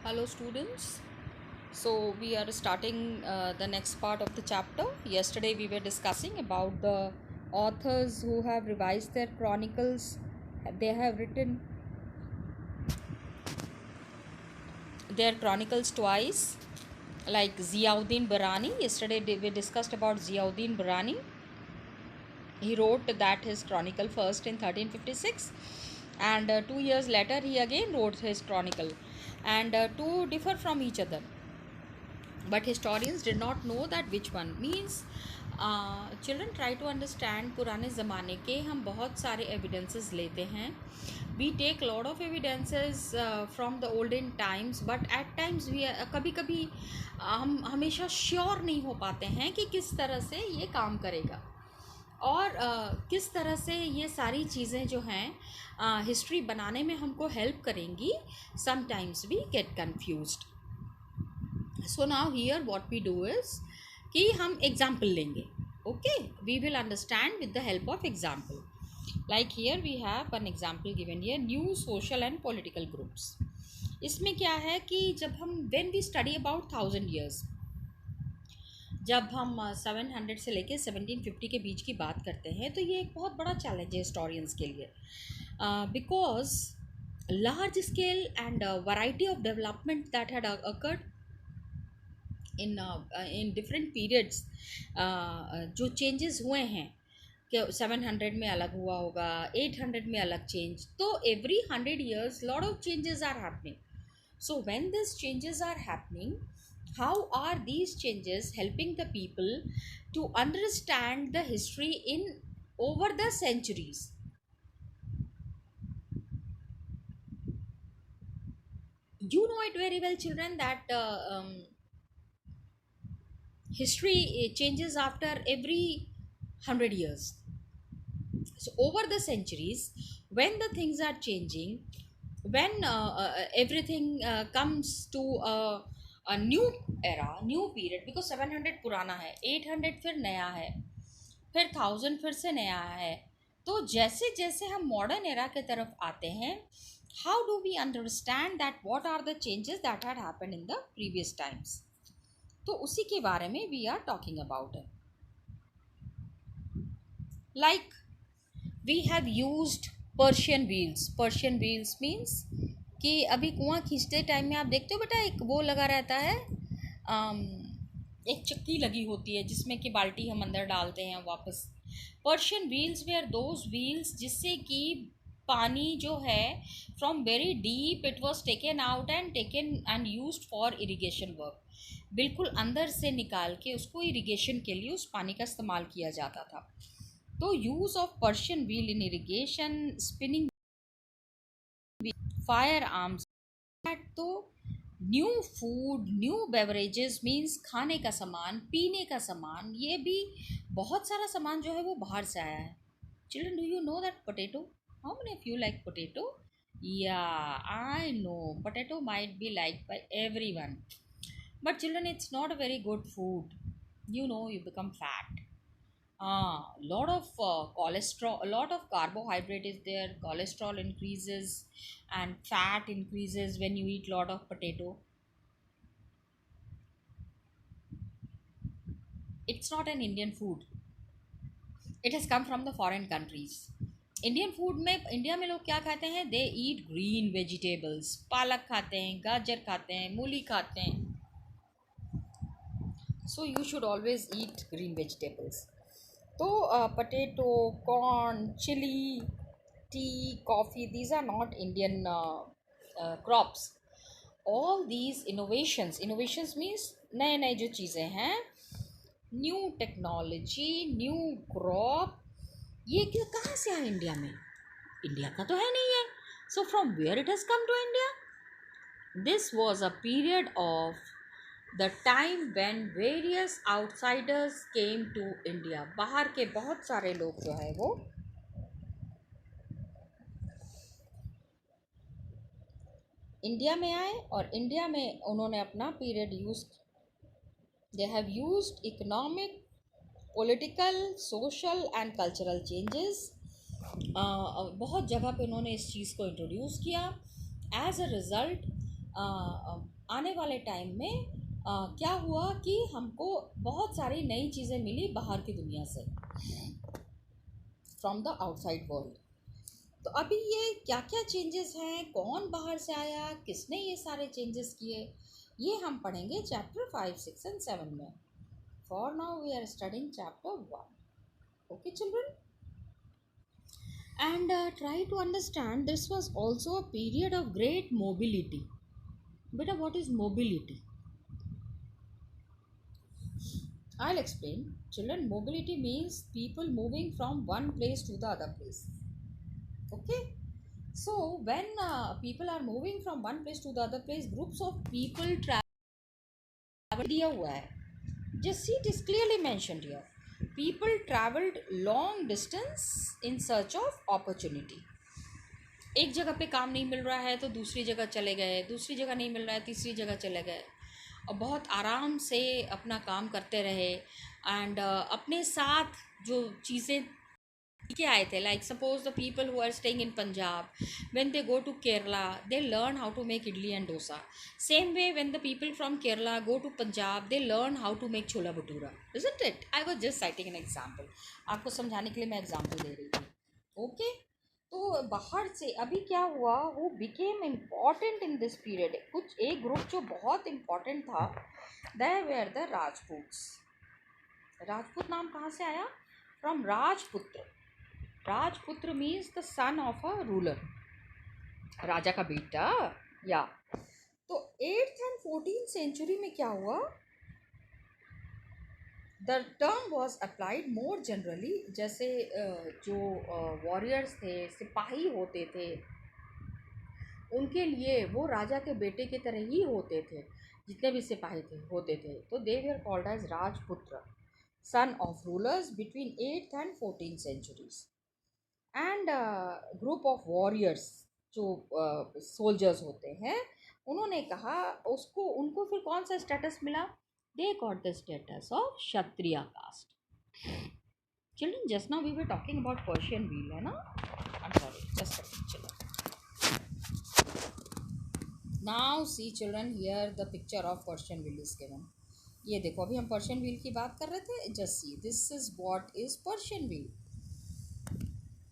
Hello, students. So, we are starting the next part of the chapter. Yesterday, we were discussing about the authors who have revised their chronicles. They have written their chronicles twice, like Ziauddin Barani. Yesterday, we discussed about Ziauddin Barani. He wrote that his chronicle first in 1356, and 2 years later, he again wrote his chronicle, and two differ from each other. But historians did not know that which one means. Children, try to understand. पुराने ज़माने के हम बहुत सारे evidences लेते हैं. We take lot of evidences from the olden times, but at times we कभी कभी हम हमेशा श्योर नहीं हो पाते हैं कि किस तरह से ये काम करेगा और किस तरह से ये सारी चीज़ें जो हैं हिस्ट्री बनाने में हमको हेल्प करेंगी. Sometimes we get confused. So now here what we do is कि हम एग्जाम्पल लेंगे. Okay, we will understand with the help of example. Like here we have an example given here, new social and political groups. इसमें क्या है कि जब हम when we study about 1000 years, जब हम 700 से लेके 1750 के बीच की बात करते हैं, तो ये एक बहुत बड़ा चैलेंज है हिस्टोरियंस के लिए, because large scale and variety of development that had occurred in different periods. जो चेंजेस हुए हैं कि 700 में अलग हुआ होगा, 800 में अलग चेंज, तो every 100 years lot of changes are happening. So when these changes are happening, how are these changes helping the people to understand the history in over the centuries? You know it very well, children, that history changes after every 100 years. So over the centuries, when the things are changing, when everything comes to a new era, new period, because 700 पुराना है, 800 फिर नया है, फिर 1000 फिर से नया है. तो जैसे जैसे हम मॉडर्न एरा के तरफ आते हैं, how do we understand that what are the changes that had happened in the previous times? तो उसी के बारे में we are talking about it. Like we have used Persian wheels. Persian wheels means कि अभी कुआं खींचते टाइम में आप देखते हो बेटा, एक वो लगा रहता है, एक चक्की लगी होती है जिसमें कि बाल्टी हम अंदर डालते हैं वापस. Persian wheels where those wheels जिससे कि पानी जो है from very deep it was taken out and taken and used for irrigation work. बिल्कुल अंदर से निकाल के उसको इरिगेशन के लिए उस पानी का इस्तेमाल किया जाता था. तो use of Persian wheel in irrigation, spinning, fire arms. तो new food, new beverages means खाने का सामान, पीने का सामान, ये भी बहुत सारा सामान जो है वो बाहर से आया है. Children, do you know that potato? How many of you like potato? Yeah, I know potato might be like by everyone, but children, it's not a very good food. You know, you become fat. Lot of cholesterol, a lot of carbohydrate is there, cholesterol increases and fat increases when you eat lot of potato. It's not an Indian food. It has come from the foreign countries. Indian food में, India में लोग क्या खाते हैं? दे ईट green vegetables. पालक खाते हैं, गाजर खाते हैं, मूली खाते हैं. So you should always eat green vegetables. तो potato, corn, chili, tea, coffee, these are not Indian crops. All these innovations means नए नए जो चीज़ें हैं, न्यू टेक्नोलॉजी, न्यू क्रॉप, ये कहाँ से आया इंडिया में? इंडिया का तो है नहीं है. So from where it has come to India? This was a period of the time when various outsiders came to India. बाहर के बहुत सारे लोग जो है वो इंडिया में आए और इंडिया में उन्होंने अपना period use. They have used economic, political, social and cultural changes. बहुत जगह पे उन्होंने इस चीज़ को इंट्रोड्यूस किया. एज अ रिज़ल्ट आने वाले टाइम में क्या हुआ कि हमको बहुत सारी नई चीज़ें मिली बाहर की दुनिया से, फ्रॉम द आउटसाइड वर्ल्ड। तो अभी ये क्या क्या चेंजेस हैं, कौन बाहर से आया, किसने ये सारे चेंजेस किए, ये हम पढ़ेंगे चैप्टर 5, 6 एंड 7 में। For now we are studying chapter 1। Okay children, and try to understand this was also a period of great mobility. Beta, what is mobility? I'll explain. Children, mobility means people moving from one place to the other place. Okay, so when people are moving from one place to the other place, groups of people travel दिया हुआ है, just see it is clearly mentioned here. People traveled long distance in search of opportunity. एक जगह पे काम नहीं मिल रहा है तो दूसरी जगह चले गए, दूसरी जगह नहीं मिल रहा है तीसरी जगह चले गए, और बहुत आराम से अपना काम करते रहे। एंड अपने साथ जो चीज़ें के आए थे, like suppose the people who are staying in Punjab, when they go to Kerala they learn how to make idli and dosa. Same way when the people from Kerala go to Punjab they learn how to make chhola bhatura, isn't it? I was just citing an example, आपको समझाने के लिए मैं example दे रही थी। Okay, तो बाहर से अभी क्या हुआ, वो became important in this period. कुछ एक ग्रुप जो बहुत इम्पॉर्टेंट था, they were the Rajputs. Rajput नाम कहाँ से आया? From Rajputra. Rajputra means the son of a ruler, राजा का बेटा। या तो 8th एंड 14th सेंचुरी में क्या हुआ, the term was applied more generally. जैसे जो वॉरियर्स थे, सिपाही होते थे, उनके लिए वो राजा के बेटे की तरह ही होते थे, जितने भी सिपाही थे होते थे। तो दे were called as Rajputra, son of rulers between 8th and 14th centuries. And group of warriors, जो सोल्जर्स होते हैं, उन्होंने कहा उसको, उनको फिर कौन सा स्टेटस मिला? They got the status of Kshatriya caste. Children, just now we were talking about Persian wheel, है ना? I am sorry, just a children. Now see children, here the picture of Persian wheel is given. ये देखो, अभी हम Persian wheel की बात कर रहे थे। Just see, this is what is Persian wheel.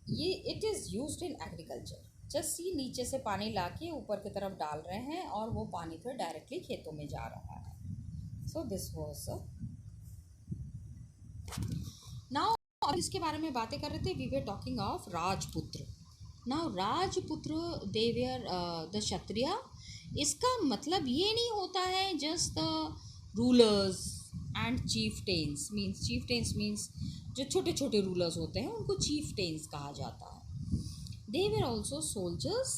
ये it is used in agriculture. Just see, नीचे से पानी लाके ऊपर की तरफ डाल रहे हैं और वो पानी फिर डायरेक्टली खेतों में जा रहा है। सो दिस वाज नाउ, अब इसके बारे में बातें कर रहे थे। वी वर टॉकिंग ऑफ राजपुत्र। नाउ राजपुत्र, दे वर द क्षत्रिय। इसका मतलब ये नहीं होता है just the rulers and chieftains. Means जो छोटे छोटे रूलर्स होते हैं उनको चीफटेन्स कहा जाता है। They were also soldiers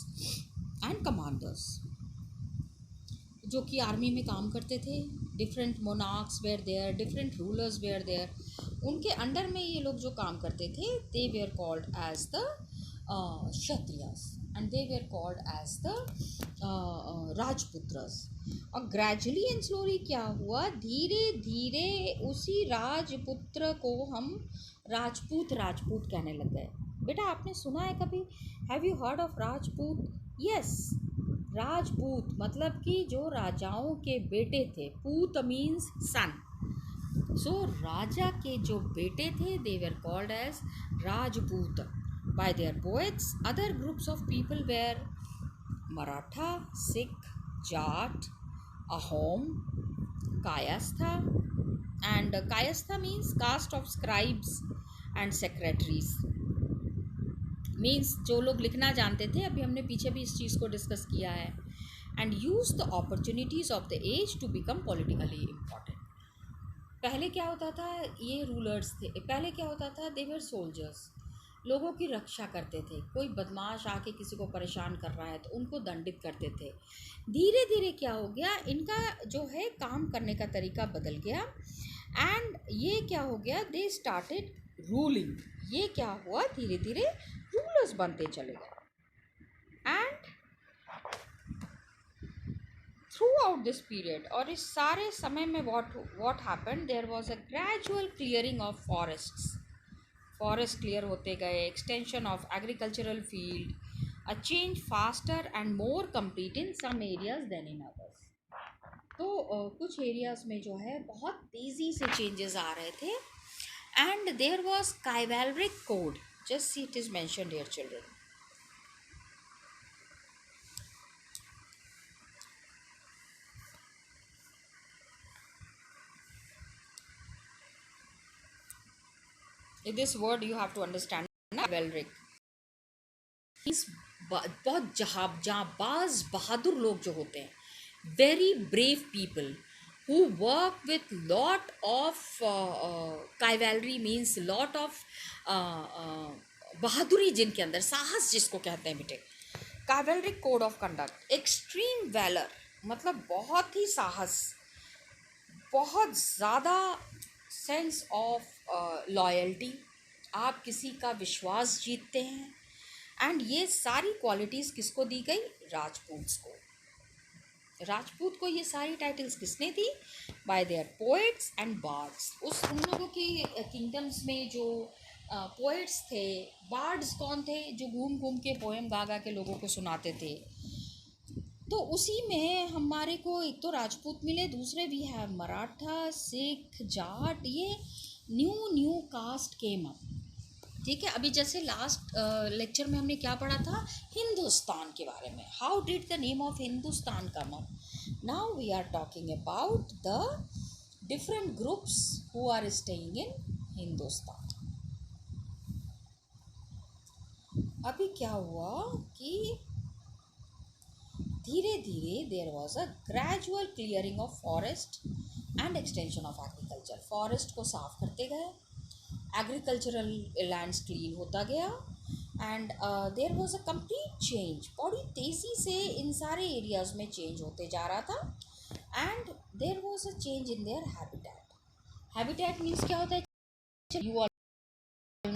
and commanders, जो कि आर्मी में काम करते थे। Different monarchs were there, different rulers were there, उनके अंडर में ये लोग जो काम करते थे, they were called as the Kshatriyas and they were called as the Rajputras. और ग्रेजुअली एंड स्लोली क्या हुआ, धीरे धीरे उसी राजपुत्र को हम राजपूत कहने लग गए। बेटा, आपने सुना है कभी, have you heard of Rajput? Yes, Rajput मतलब कि जो राजाओं के बेटे थे। पूत मीन्स सन। सो राजा के जो बेटे थे, they were called as Rajput by their poets. Other groups of people were Maratha, Sikh, Jat, Ahom, Kayastha, and Kayastha means caste of scribes and secretaries. Means जो लोग लिखना जानते थे। अभी हमने पीछे भी इस चीज़ को डिस्कस किया है। And use the opportunities of the age to become politically important. पहले क्या होता था, ये रूलर्स थे, पहले क्या होता था, दे वर सोल्जर्स, लोगों की रक्षा करते थे। कोई बदमाश आके किसी को परेशान कर रहा है तो उनको दंडित करते थे। धीरे धीरे क्या हो गया, इनका जो है काम करने का तरीका बदल गया। एंड ये क्या हो गया, दे स्टार्टेड रूलिंग। ये क्या हुआ, धीरे धीरे रूलर्स बनते चले गए। And throughout this period, और इस सारे समय में what happened, there was a gradual clearing of forests. Forest clear होते गए, extension of agricultural field, a change faster and more complete in some areas than in others. कुछ areas में जो है बहुत तेज़ी से चेंजेस आ रहे थे and there was chivalric code, just see it is mentioned here children. This word you have to understand ना, काइवेलरिक मीन्स बहुत जाबाज बहादुर लोग जो होते हैं, very brave people who work with lot of cavalry, means lot of बहादुरी जिनके अंदर, साहस जिसको कहते हैं बेटे. cavalry code of conduct, extreme valour मतलब बहुत ही साहस, बहुत ज़्यादा सेंस ऑफ लॉयल्टी, आप किसी का विश्वास जीतते हैं. एंड ये सारी क्वालिटीज़ किसको दी गई? राजपूत्स को. राजपूत को ये सारी टाइटल्स किसने दी? By their poets and bards. उन लोगों की किंगडम्स में जो पोएट्स थे, बार्ड्स कौन थे? जो घूम घूम के पोएम गा गा के लोगों को सुनाते थे. तो उसी में हमारे को एक तो राजपूत मिले, दूसरे भी है मराठा, सिख, जाट, ये न्यू कास्ट केम अप. ठीक है, अभी जैसे लास्ट लेक्चर में हमने क्या पढ़ा था? हिंदुस्तान के बारे में. How did the name of Hindustan come up? Now we are talking about the different groups who are staying in Hindustan. अभी क्या हुआ कि धीरे धीरे there was a gradual clearing of forest and extension of agriculture. Forest को साफ करते गए, एग्रीकल्चरल लैंड्स क्लीन होता गया and there was a complete change. बड़ी तेज़ी से इन सारे एरियाज में चेंज होते जा रहा था and there was a change in their habitat. Habitat means क्या होता है? You are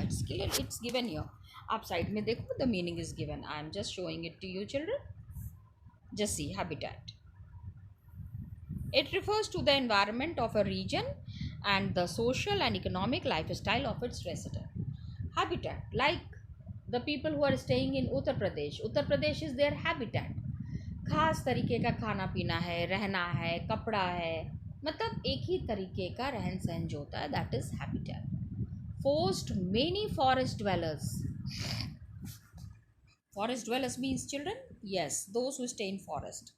its given here. आप साइड में देखो, the meaning is given. I am just showing it to you children. Just see, habitat. It refers to the environment of a region and the social and economic lifestyle of its resident. Habitat, like the people who are staying in Uttar Pradesh. Uttar Pradesh is their habitat. खास तरीके का खाना पीना है, रहना है, कपड़ा है, मतलब एक ही तरीके का रहन सहन जो होता है, that is habitat. Forced many forest dwellers. Forest dwellers means children, yes, those who stay in forest,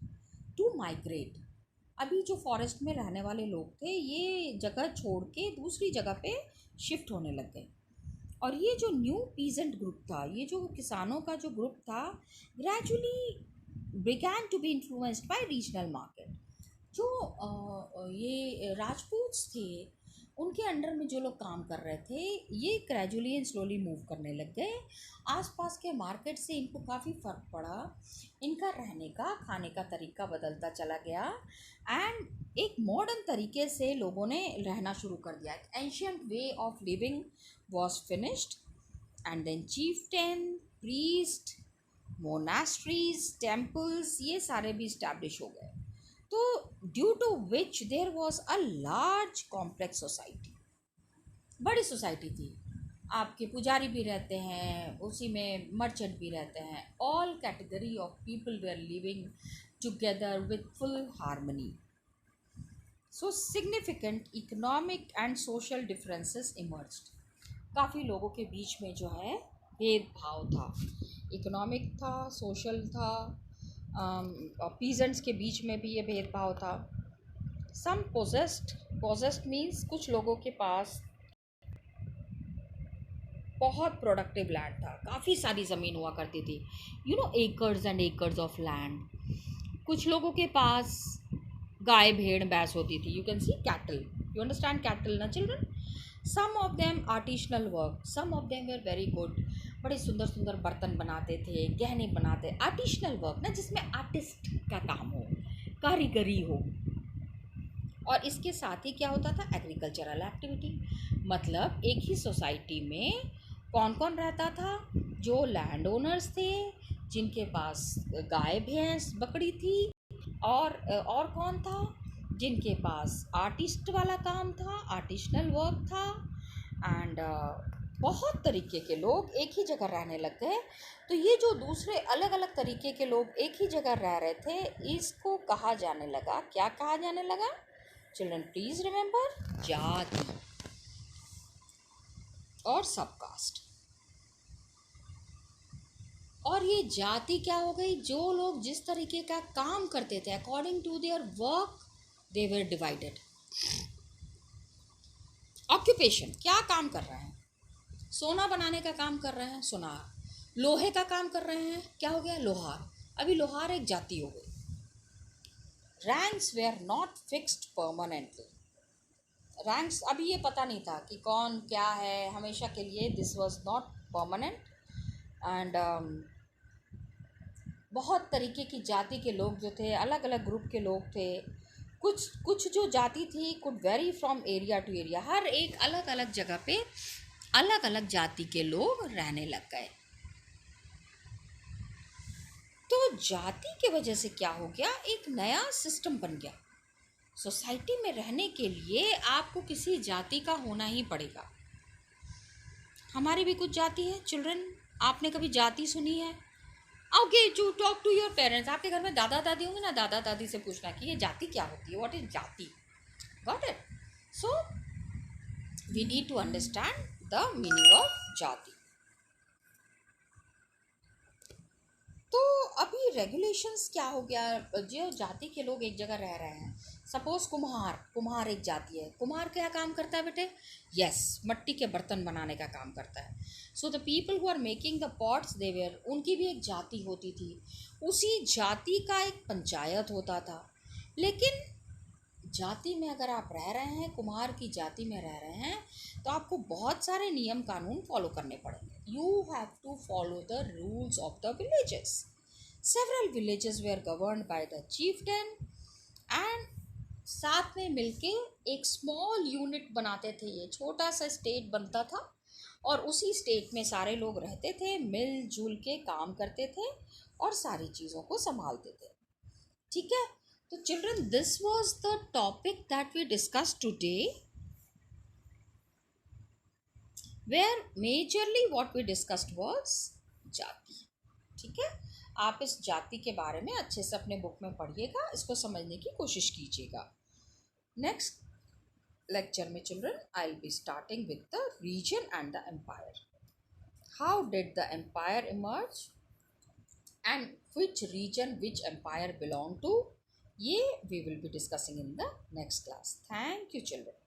to migrate. अभी जो फॉरेस्ट में रहने वाले लोग थे, ये जगह छोड़ के दूसरी जगह पे शिफ्ट होने लग गए. और ये जो न्यू पीजेंट ग्रुप था, ये जो किसानों का जो ग्रुप था, gradually began to be influenced by regional market. जो ये राजपूत्स थे, उनके अंडर में जो लोग काम कर रहे थे, ये ग्रेजुअली एंड स्लोली मूव करने लग गए. आसपास के मार्केट से इनको काफ़ी फ़र्क पड़ा, इनका रहने का, खाने का तरीका बदलता चला गया एंड एक मॉडर्न तरीके से लोगों ने रहना शुरू कर दिया. Ancient way of living was finished and then chieftain, priest, monasteries, temples, ये सारे भी इस्टेब्लिश हो गए. तो due to which there was a large complex society. बड़ी सोसाइटी थी, आपके पुजारी भी रहते हैं, उसी में मर्चेंट भी रहते हैं. All category of people were living together with full harmony. So significant economic and social differences emerged. काफ़ी लोगों के बीच में जो है भेदभाव था, इकोनॉमिक था, सोशल था, पीजेंट्स के बीच में भी ये भेदभाव था. सम पोजेस्ड मीन्स कुछ लोगों के पास बहुत प्रोडक्टिव लैंड था, काफ़ी सारी ज़मीन हुआ करती थी, you know, acres and acres of land. कुछ लोगों के पास गाय भेड़ भैंस होती थी, you can see cattle, you understand cattle ना children. Some of them artisanal work, some of them were very good. बड़े सुंदर सुंदर बर्तन बनाते थे, गहने बनाते. आर्टिशनल वर्क ना, जिसमें आर्टिस्ट का काम हो, कारीगरी हो. और इसके साथ ही क्या होता था? Agricultural activity. मतलब एक ही सोसाइटी में कौन कौन रहता था? जो लैंड ओनर्स थे, जिनके पास गाय भैंस बकरी थी, और कौन था? जिनके पास आर्टिस्ट वाला काम था, आर्टिशनल वर्क था. एंड बहुत तरीके के लोग एक ही जगह रहने लग गए। तो ये जो दूसरे अलग अलग तरीके के लोग एक ही जगह रह रहे थे, इसको कहा जाने लगा, क्या कहा जाने लगा चिल्ड्रन? प्लीज रिमेंबर, जाति और सबकास्ट। और ये जाति क्या हो गई? जो लोग जिस तरीके का काम करते थे, according to their work they were divided. Occupation, क्या काम कर रहे हैं? सोना बनाने का काम कर रहे हैं, सोनार। लोहे का काम कर रहे हैं, क्या हो गया? लोहार। अभी लोहार एक जाति हो गई। Ranks were not fixed permanently. Ranks अभी ये पता नहीं था कि कौन क्या है हमेशा के लिए। This was not permanent. And बहुत तरीके की जाति के लोग जो थे, अलग अलग ग्रुप के लोग थे। कुछ कुछ जो जाति थी could vary from area to area. हर एक अलग अलग जगह पे अलग अलग जाति के लोग रहने लग गए। तो जाति के वजह से क्या हो गया? एक नया सिस्टम बन गया। सोसाइटी में रहने के लिए आपको किसी जाति का होना ही पड़ेगा। हमारी भी कुछ जाति है चिल्ड्रन। आपने कभी जाति सुनी है? Okay, to talk to your parents. आपके घर में दादा दादी होंगे ना, दादा दादी से पूछना कि ये जाति क्या होती है, what is jati. Got it? So we need to understand the meaning of jati. तो अभी रेगुलेशंस क्या हो गया? जो जाति के लोग एक जगह रह रहे हैं, सपोज कुम्हार एक जाति है। कुम्हार क्या काम करता है बेटे? यस, मट्टी के बर्तन बनाने का काम करता है। So the people who are making the pots they were, उनकी भी एक जाति होती थी। उसी जाति का एक पंचायत होता था। लेकिन जाति में अगर आप रह रहे हैं, कुम्हार की जाति में रह रहे हैं, तो आपको बहुत सारे नियम कानून फॉलो करने पड़ेंगे। You have to follow the rules of the villages. Several villages were governed by the chieftain and साथ में मिलके एक स्मॉल यूनिट बनाते थे। ये छोटा सा स्टेट बनता था और उसी स्टेट में सारे लोग रहते थे, मिलजुल के काम करते थे और सारी चीज़ों को संभालते थे। ठीक है? तो children, this was the topic that we discussed today, where majorly what we discussed was जाति। ठीक है? आप इस जाति के बारे में अच्छे से अपने बुक में पढ़िएगा, इसको समझने की कोशिश कीजिएगा। नेक्स्ट लेक्चर में children I will be starting with the region and the empire. How did the empire emerge and which region which empire belong to, ये we will be discussing in the next class. Thank you children.